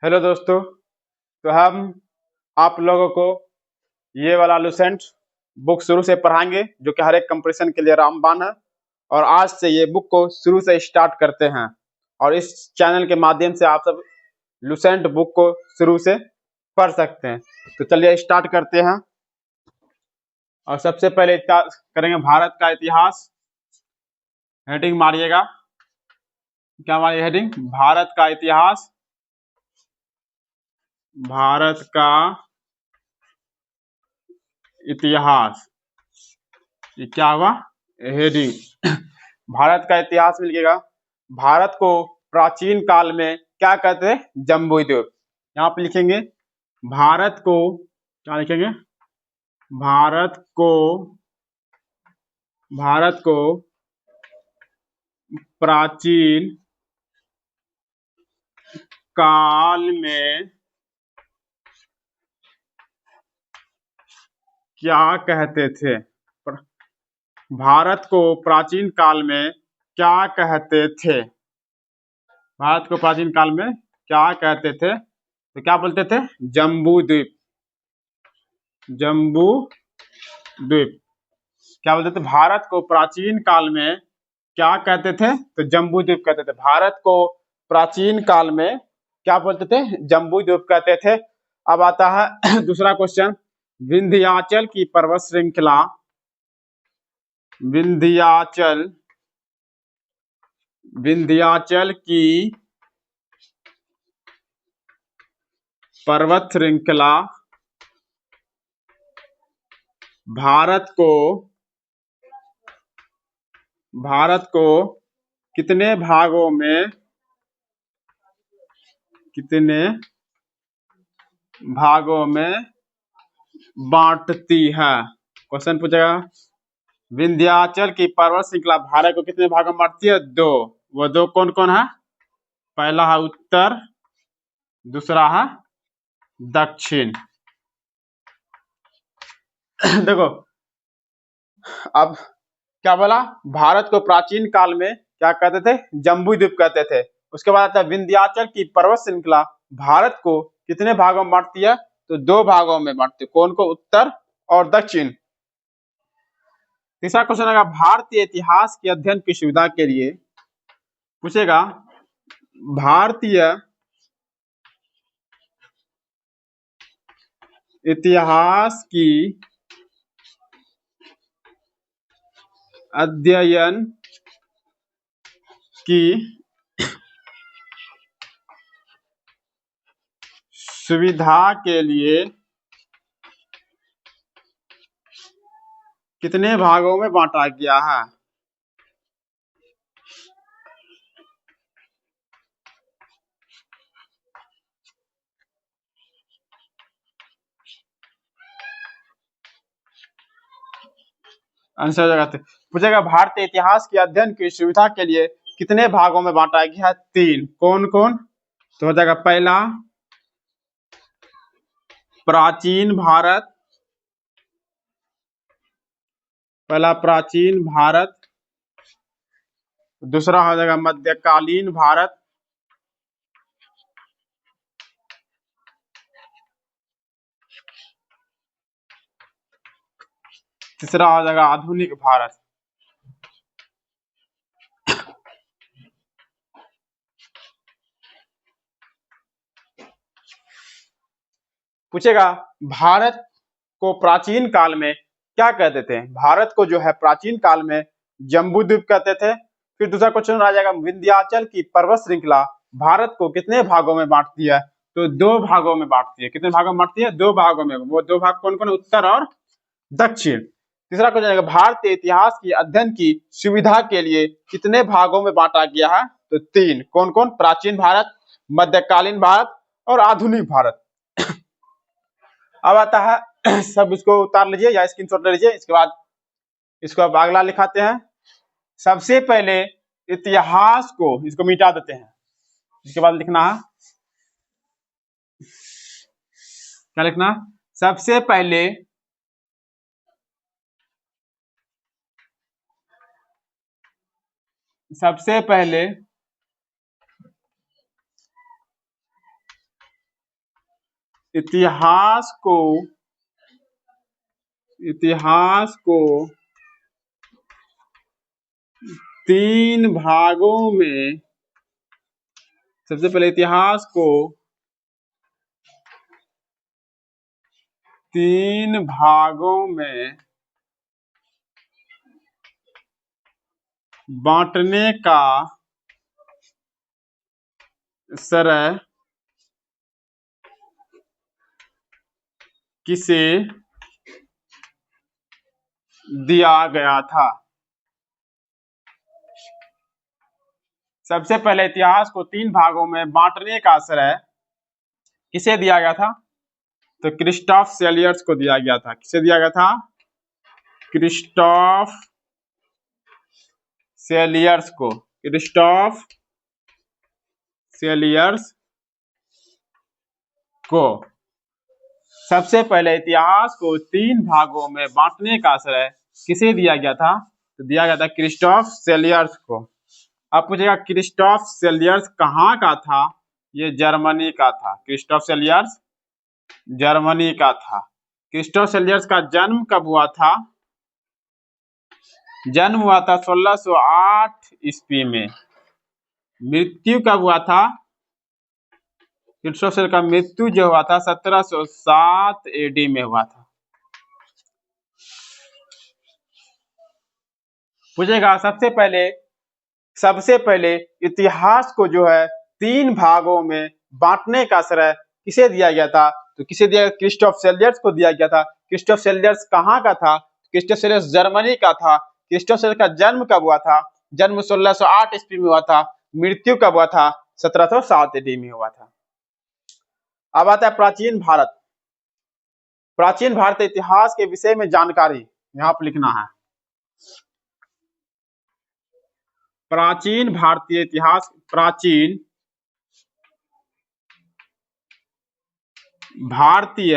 Hello दोस्तों। तो हम आप लोगों को ये वाला लुसेंट बुक शुरू से पढ़ाएंगे जो कि हर एक कंपटीशन के लिए रामबाण है। और आज से ये बुक को शुरू से स्टार्ट करते हैं और इस चैनल के माध्यम से आप सब लुसेंट बुक को शुरू से पढ़ सकते हैं। तो चलिए स्टार्ट करते हैं। और सबसे पहले करेंगे भारत का इतिहास। हेडिंग मारिएगा, क्या मारिए हेडिंग? भारत का इतिहास। भारत का इतिहास, ये क्या हुआ? हेडिंग। भारत का इतिहास मिलेगा। भारत को प्राचीन काल में क्या कहते थे? जम्बू द्वीप। यहाँ पे लिखेंगे भारत को, क्या लिखेंगे? भारत को प्राचीन काल में क्या कहते थे? भारत को प्राचीन काल में क्या कहते थे? भारत को प्राचीन काल में क्या कहते थे? तो क्या बोलते थे? जम्बू द्वीप। जम्बू द्वीप क्या बोलते थे? भारत को प्राचीन काल में क्या कहते थे? तो जम्बू द्वीप कहते थे। भारत को प्राचीन काल में क्या बोलते थे? जम्बू द्वीप कहते थे। अब आता है दूसरा क्वेश्चन। विंध्याचल की पर्वत श्रृंखला, विंध्याचल की पर्वत श्रृंखला भारत को कितने भागों में बांटती है? क्वेश्चन पूछेगा विंध्याचल की पर्वत श्रृंखला भारत को कितने भागों में बांटती है? दो। वो दो कौन कौन है? पहला है उत्तर, दूसरा है दक्षिण। देखो अब क्या बोला? भारत को प्राचीन काल में क्या कहते थे? जम्बू द्वीप कहते थे। उसके बाद आता है विंध्याचल की पर्वत श्रृंखला भारत को कितने भागों में बांटती है? तो दो भागों में बांटती है। कौन को? उत्तर और दक्षिण। तीसरा क्वेश्चन आएगा भारतीय इतिहास के अध्ययन की सुविधा के लिए पूछेगा भारतीय इतिहास की अध्ययन की सुविधा के लिए कितने भागों में बांटा गया है? आंसर हो जाएगा पूछेगा भारतीय इतिहास के अध्ययन की सुविधा के लिए कितने भागों में बांटा गया है? तीन। कौन कौन? तो हो जाएगा पहला प्राचीन भारत, दूसरा हो जाएगा मध्यकालीन भारत, तीसरा हो जाएगा आधुनिक भारत। पूछेगा भारत को प्राचीन काल में क्या कहते थे? भारत को जो है प्राचीन काल में जम्बू द्वीप कहते थे। फिर दूसरा क्वेश्चन आ जाएगा विंध्याचल की पर्वत श्रृंखला भारत को कितने भागों में बांटती है? तो दो भागों में बांटती है। कितने भागों में बांटती है? दो भागों में। वो दो भाग कौन कौन? उत्तर और दक्षिण। तीसरा क्वेश्चन आएगा भारतीय इतिहास की अध्ययन की सुविधा के लिए कितने भागों में बांटा गया है? तो तीन। कौन कौन? प्राचीन भारत, मध्यकालीन भारत और आधुनिक भारत। अब आता है सब इसको उतार लीजिए या स्क्रीनशॉट ले लीजिए। इसके बाद इसको अब अगला लिखाते हैं। सबसे पहले इतिहास को इसको मिटा देते हैं। इसके बाद लिखना है, क्या लिखना? सबसे पहले इतिहास को 3 भागों में, सबसे पहले इतिहास को 3 भागों में बांटने का श्रेय किसे दिया गया था? सबसे पहले इतिहास को 3 भागों में बांटने का श्रेय किसे दिया गया था? तो क्रिस्टोफ सेलियर्स को दिया गया था। किसे दिया गया था? क्रिस्टोफ सेलियर्स को। क्रिस्टोफ सेलियर्स को सबसे पहले इतिहास को 3 भागों में बांटने का श्रेय किसे दिया गया था? तो दिया गया था क्रिस्टोफ सेलियर्स को। अब पूछेगा क्रिस्टोफ सेलियर्स कहाँ का था? ये जर्मनी का था। क्रिस्टोफ सेलियर्स जर्मनी का था। क्रिस्टोफ सेलियर्स का जन्म कब हुआ था? जन्म हुआ था 1608 ईस्वी में। मृत्यु कब हुआ था? क्रिस्टोफ सेलियर्स का मृत्यु जो हुआ था 1707 एडी में हुआ था। पूछेगा सबसे पहले इतिहास को जो है 3 भागों में बांटने का श्रेय किसे दिया गया था? तो किसे दिया? क्रिस्टोफ सेलियर्स को दिया गया था। क्रिस्टोफ सेलियर्स कहाँ का था? क्रिस्टोफ सेलियर्स जर्मनी का था। क्रिस्टोफ सेलियर्स का जन्म कब हुआ था? जन्म 1608 ईस्वी में हुआ था। मृत्यु कब हुआ था? 1707 ईस्वी में हुआ था। अब आता है प्राचीन भारत। प्राचीन भारत इतिहास के विषय में जानकारी यहाँ पर लिखना है। प्राचीन भारतीय इतिहास, प्राचीन भारतीय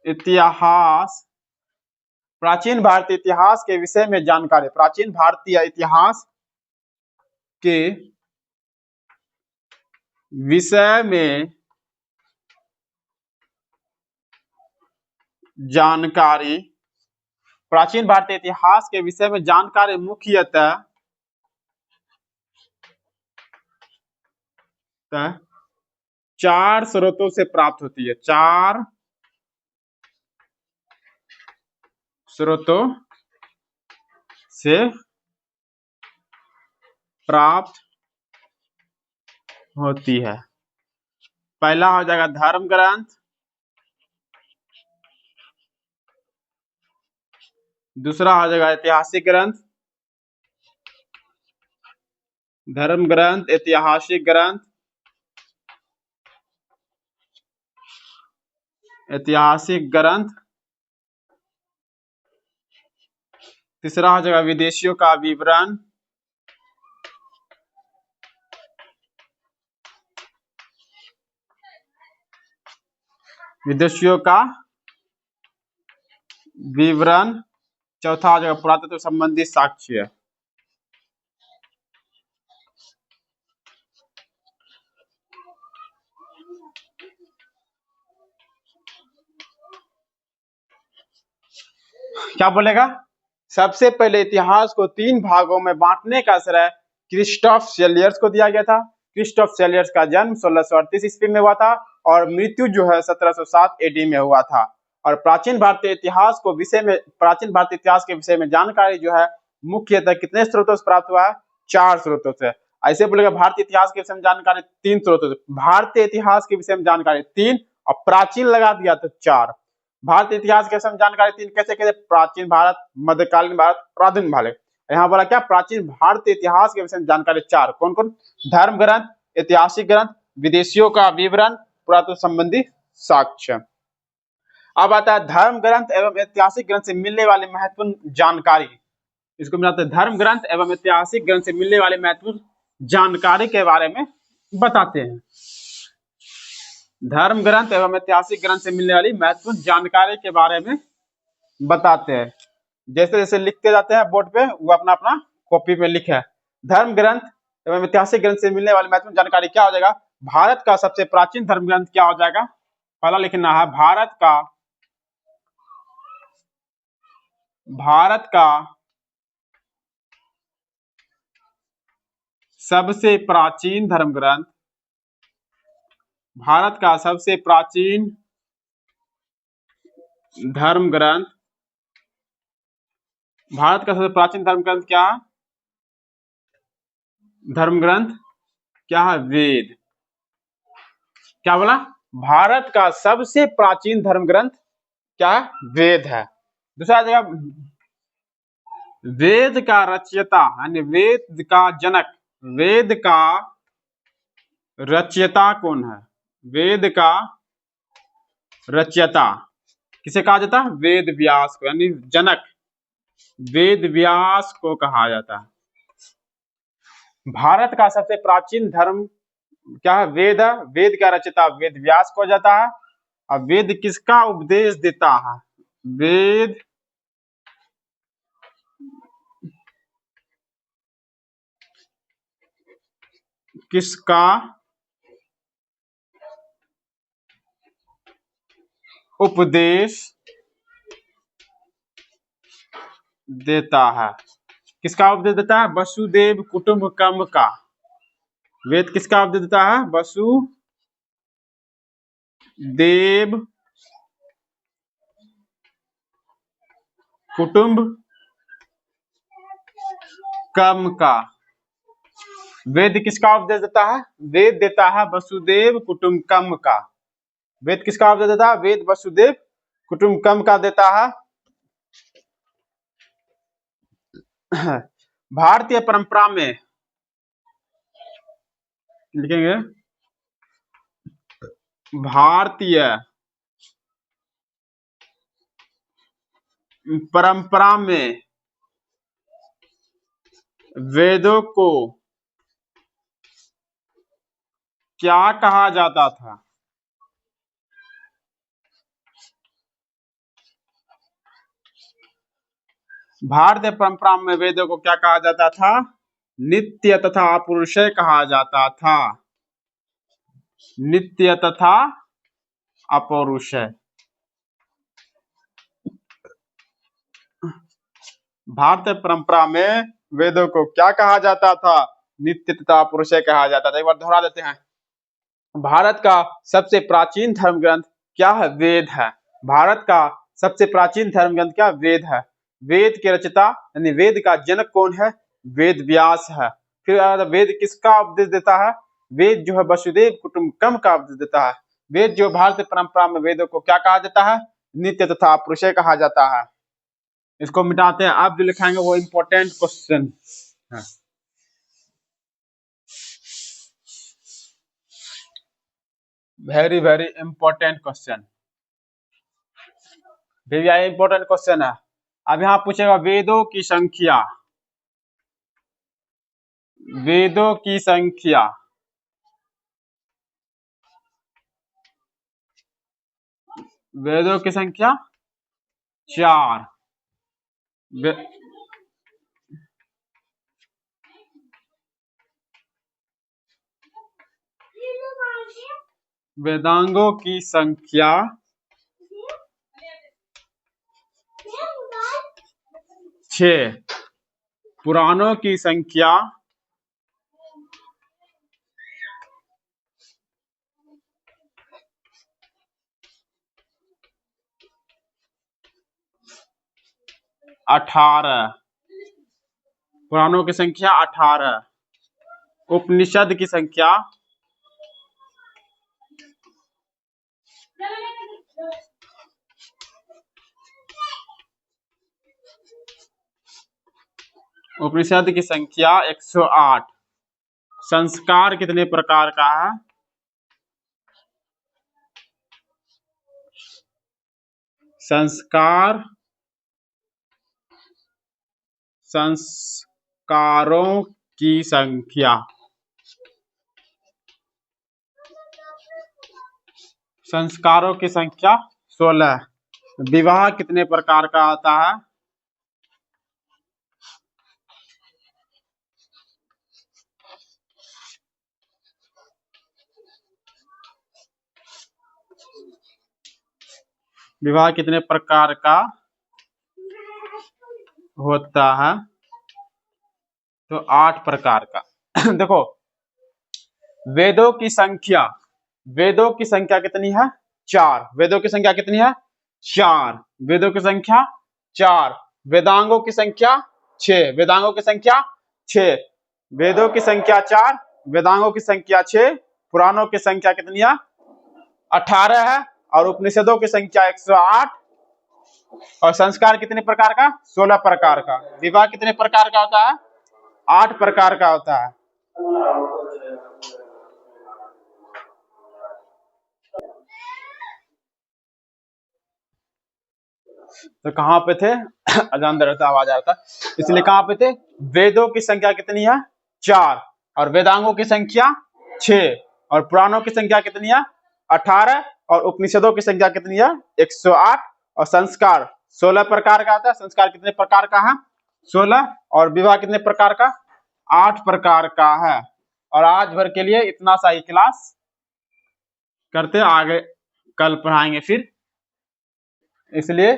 इतिहास, प्राचीन भारतीय इतिहास के विषय में जानकारी। प्राचीन भारतीय इतिहास के विषय में जानकारी। प्राचीन भारतीय इतिहास के विषय में जानकारी मुख्यतः 4 स्रोतों से प्राप्त होती है। 4 स्रोतों से प्राप्त होती है। पहला हो जाएगा धर्म ग्रंथ, दूसरा हो जाएगा ऐतिहासिक ग्रंथ, धर्म ग्रंथ, ऐतिहासिक ग्रंथ, तीसरा हो जाएगा विदेशियों का विवरण, चौथा हो जाएगा पुरातत्व संबंधी साक्ष्य। क्या बोलेगा? सबसे पहले इतिहास को 3 भागों में बांटने का श्रेय क्रिस्टोफ सेलियर्स को दिया गया था। क्रिस्टोफ सेलियर्स का जन्म 1638 ईस्वी में हुआ था और मृत्यु जो है 1707 एडी में हुआ था। और प्राचीन भारतीय इतिहास के विषय में जानकारी जो है मुख्यतः कितने स्रोतों से प्राप्त हुआ है? 4 स्रोतों से। ऐसे बोलेगा भारतीय इतिहास के विषय में जानकारी 3 स्रोतों से। भारतीय इतिहास के विषय में जानकारी 3 और प्राचीन लगा दिया तो 4। भारतीय इतिहास के विषय में जानकारी 3 कैसे कैसे? प्राचीन भारत, मध्यकालीन भारत और आधुनिक भारत। यहाँ बोला क्या? प्राचीन भारतीय इतिहास के विषय में जानकारी 4। कौन कौन? धर्म ग्रंथ, ऐतिहासिक ग्रंथ, विदेशियों का विवरण, पुरातत्व संबंधी साक्ष्य। अब आता है धर्म ग्रंथ एवं ऐतिहासिक ग्रंथ से मिलने वाली महत्वपूर्ण जानकारी। इसको मिलाते हैं धर्म ग्रंथ एवं ऐतिहासिक ग्रंथ से मिलने वाली महत्वपूर्ण जानकारी के बारे में बताते हैं। धर्म ग्रंथ एवं ऐतिहासिक ग्रंथ से मिलने वाली महत्वपूर्ण जानकारी के बारे में बताते हैं। जैसे जैसे लिखते जाते हैं बोर्ड पे, वो अपना अपना कॉपी में लिखे। धर्म ग्रंथ एवं ऐतिहासिक ग्रंथ से मिलने वाली महत्वपूर्ण जानकारी क्या हो जाएगा? भारत का सबसे प्राचीन धर्म ग्रंथ क्या हो जाएगा? पहला लिखना है भारत का सबसे प्राचीन धर्म ग्रंथ, भारत का सबसे प्राचीन धर्म ग्रंथ, भारत का सबसे प्राचीन धर्म ग्रंथ क्या है? धर्म ग्रंथ क्या है? वेद। क्या बोला? भारत का सबसे प्राचीन धर्म ग्रंथ क्या है? वेद है। दूसरा जगह, वेद का रचयिता यानी वेद का जनक, वेद का रचयिता कौन है? वेद का रचयिता किसे कहा जाता है? वेद व्यास को, यानी जनक वेद व्यास को कहा जाता है। भारत का सबसे प्राचीन धर्म क्या है? वेद है। वेद का रचयिता वेद व्यास को जाता है। और वेद किसका उपदेश देता है? वेद किसका उपदेश देता है? किसका उपदेश देता है? वसुदेव कुटुंबकम का। वेद किसका उपदेश देता है? वसुदेव कुटुंबकम का। वेद किसका उपदेश देता है? वेद देता है वसुदेव कुटुंबकम का। वेद किसका उपदेश देता है? वेद वसुदेव कुटुंबकम का देता है। भारतीय परंपरा में लिखेंगे, भारतीय परंपरा में वेदों को क्या कहा जाता था? भारतीय परंपरा में वेदों को क्या कहा जाता था? नित्य तथा अपौरुषेय कहा जाता था। नित्य तथा अपौरुषेय। भारतीय परंपरा में वेदों को क्या कहा जाता था? नित्य तथा अपौरुषेय कहा जाता था। एक बार दोहरा देते हैं। भारत का सबसे प्राचीन धर्म ग्रंथ क्या है? वेद है। भारत का सबसे प्राचीन धर्म ग्रंथ क्या? वेद है। वेद के रचयिता यानी वेद का जनक कौन है? वेद व्यास है। फिर वेद किसका उपदेश देता है? वेद जो है वसुदेव कुटुंबकम का उपदेश देता है। वेद जो भारतीय परंपरा में वेदों को क्या कहा जाता है? नित्य तथा अपौरुषेय कहा जाता है। इसको मिटाते हैं। आप जो लिखाएंगे वो इंपॉर्टेंट क्वेश्चन है। वेरी वेरी इंपॉर्टेंट क्वेश्चन, भैया इंपॉर्टेंट क्वेश्चन है। अब यहाँ पूछेगा वेदों की संख्या, वेदों की संख्या वेदों की संख्या 4। वे, वेदांगों की संख्या 6, पुराणों की संख्या 18, पुराणों की संख्या 18, उपनिषद की संख्या 108। संस्कार कितने प्रकार का है? संस्कारों की संख्या, संस्कारों की संख्या 16। विवाह कितने प्रकार का आता है? विवाह कितने प्रकार का होता है? तो 8 प्रकार का। देखो, वेदों की संख्या, वेदों की संख्या कितनी है? 4। वेदों की संख्या कितनी है? 4। वेदों की संख्या 4। वेदांगों की संख्या 6। वेदांगों की संख्या 6। वेदों की संख्या 4, वेदांगों की संख्या 6, पुराणों की संख्या कितनी है? 18 है, और उपनिषदों की संख्या 108, और संस्कार कितने प्रकार का? 16 प्रकार का। विवाह कितने प्रकार का होता है? 8 प्रकार का होता है। तो कहाँ पे थे? अजान दे रहा था, आवाज आ रहा था, इसलिए कहाँ पे थे? वेदों की संख्या कितनी है? 4, और वेदांगों की संख्या 6, और पुराणों की संख्या कितनी है? 18, और उपनिषदों की संख्या कितनी है? 108, और संस्कार 16 प्रकार का आता है। संस्कार कितने प्रकार का है? 16, और विवाह कितने प्रकार का? 8 प्रकार का है। और आज भर के लिए इतना सा ही क्लास करते, आगे कल पढ़ाएंगे फिर, इसलिए